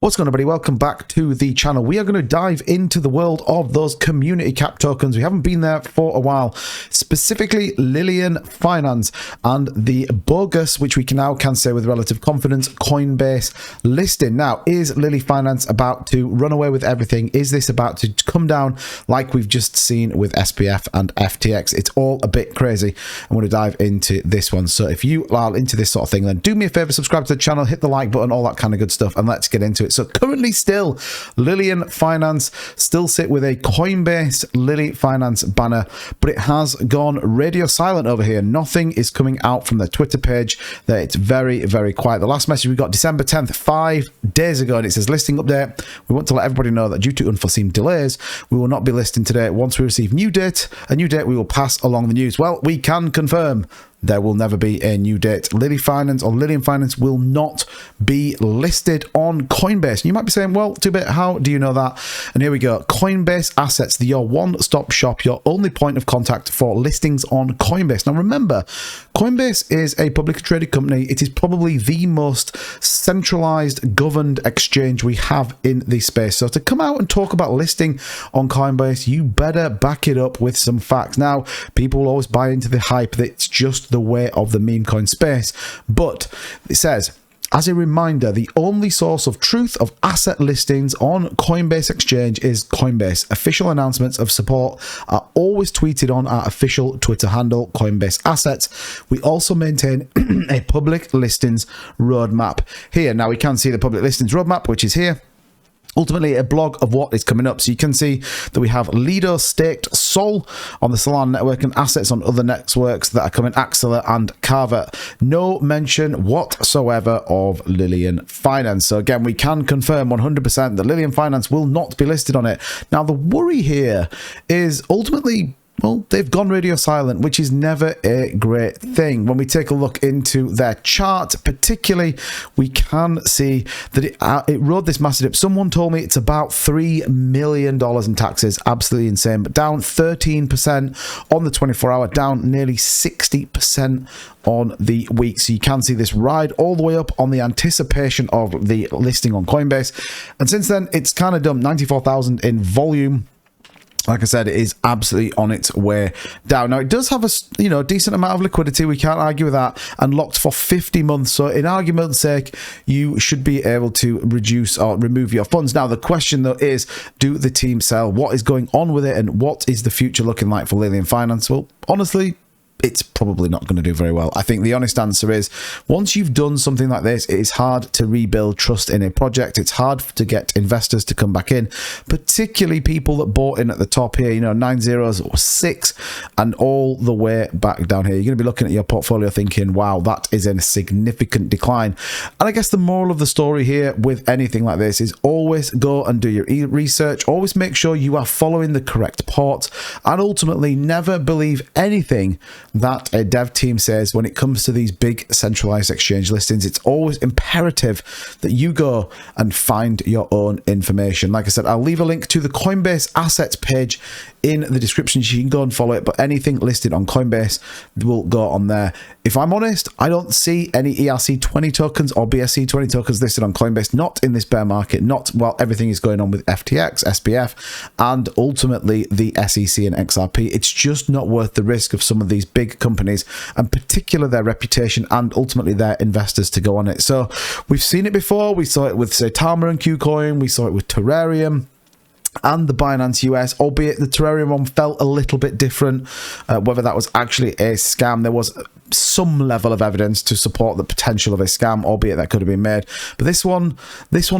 What's going on, everybody? Welcome back to the channel. We are going to dive into the world of those community cap tokens. We haven't been there for a while, specifically Lillian Finance and the bogus, which we can say with relative confidence, Coinbase listing. Now, is Lily Finance about to run away with everything? Is this about to come down like we've just seen with SPF and FTX? It's all a bit crazy. I'm going to dive into this one. So if you are into this sort of thing, then do me a favor, subscribe to the channel, hit the like button, all that kind of good stuff, and let's get into it. So currently still Lillian Finance still sit with a Coinbase Lily Finance banner, but it has gone radio silent over here. Nothing is coming out from their Twitter page. That it's very, very quiet. The last message we got December 10th, 5 days ago, and it says listing update. We want to let everybody know that due to unforeseen delays, we will not be listing today. Once we receive a new date, we will pass along the news. Well, we can confirm there will never be a new date. Lily Finance or Lillian Finance will not be listed on Coinbase. And you might be saying, well, Two-Bit, how do you know that? And here we go. Coinbase Assets, your one-stop shop, your only point of contact for listings on Coinbase. Now, remember, Coinbase is a publicly traded company. It is probably the most centralized, governed exchange we have in the space. So to come out and talk about listing on Coinbase, you better back it up with some facts. Now, people will always buy into the hype that it's just the way of the meme coin space, but it says, as a reminder, the only source of truth of asset listings on Coinbase Exchange is Coinbase. Official announcements of support are always tweeted on our official Twitter handle, Coinbase Assets. We also maintain a public listings roadmap here. Now we can see the public listings roadmap, which is here. Ultimately, a blog of what is coming up. So you can see that we have Lido staked Sol on the Solana network and assets on other networks that are coming, Axela and Carver. No mention whatsoever of Lillian Finance. So again, we can confirm 100% that Lillian Finance will not be listed on it. Now, the worry here is ultimately, well, they've gone radio silent, which is never a great thing. When we take a look into their chart, particularly, we can see that it rode this massive dip. Someone told me it's about $3 million in taxes. Absolutely insane. But down 13% on the 24-hour, down nearly 60% on the week. So you can see this ride all the way up on the anticipation of the listing on Coinbase. And since then, it's kind of done 94,000 in volume. Like I said, it is absolutely on its way down. Now, it does have a decent amount of liquidity. We can't argue with that, and locked for 50 months. So in argument's sake, you should be able to reduce or remove your funds. Now, the question, though, is, do the team sell? What is going on with it, and what is the future looking like for Lillian Finance? Well, honestly, it's probably not going to do very well. I think the honest answer is, once you've done something like this, it is hard to rebuild trust in a project. It's hard to get investors to come back in, particularly people that bought in at the top here, 9 zeros or 6 and all the way back down here. You're going to be looking at your portfolio thinking, wow, that is a significant decline. And I guess the moral of the story here with anything like this is always go and do your research. Always make sure you are following the correct port, and ultimately never believe anything that a dev team says when it comes to these big centralized exchange listings. It's always imperative that you go and find your own information. Like I said, I'll leave a link to the Coinbase Assets page in the description. You can go and follow it, but anything listed on Coinbase will go on there. If I'm honest, I don't see any ERC20 tokens or BSC20 tokens listed on Coinbase, not in this bear market, not while everything is going on with FTX, SPF, and ultimately the SEC and XRP. It's just not worth the risk of some of these big companies, and particularly their reputation and ultimately their investors, to go on it. So we've seen it before. We saw it with Saitama and KuCoin. We saw it with Terrarium and the Binance US, albeit the Terrarium one felt a little bit different. Whether that was actually a scam, there was some level of evidence to support the potential of a scam, albeit that could have been made. But this one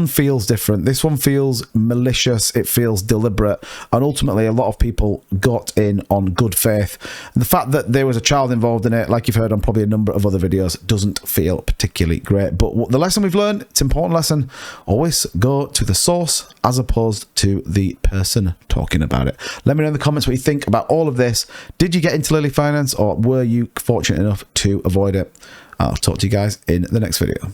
feels different. This one feels malicious. It feels deliberate, and ultimately a lot of people got in on good faith. And the fact that there was a child involved in it, like you've heard on probably a number of other videos, doesn't feel particularly great. But the lesson we've learned, it's an important lesson, always go to the source as opposed to the person talking about it. Let me know in the comments what you think about all of this. Did you get into Lily Finance, or were you fortunate enough to avoid it? I'll talk to you guys in the next video.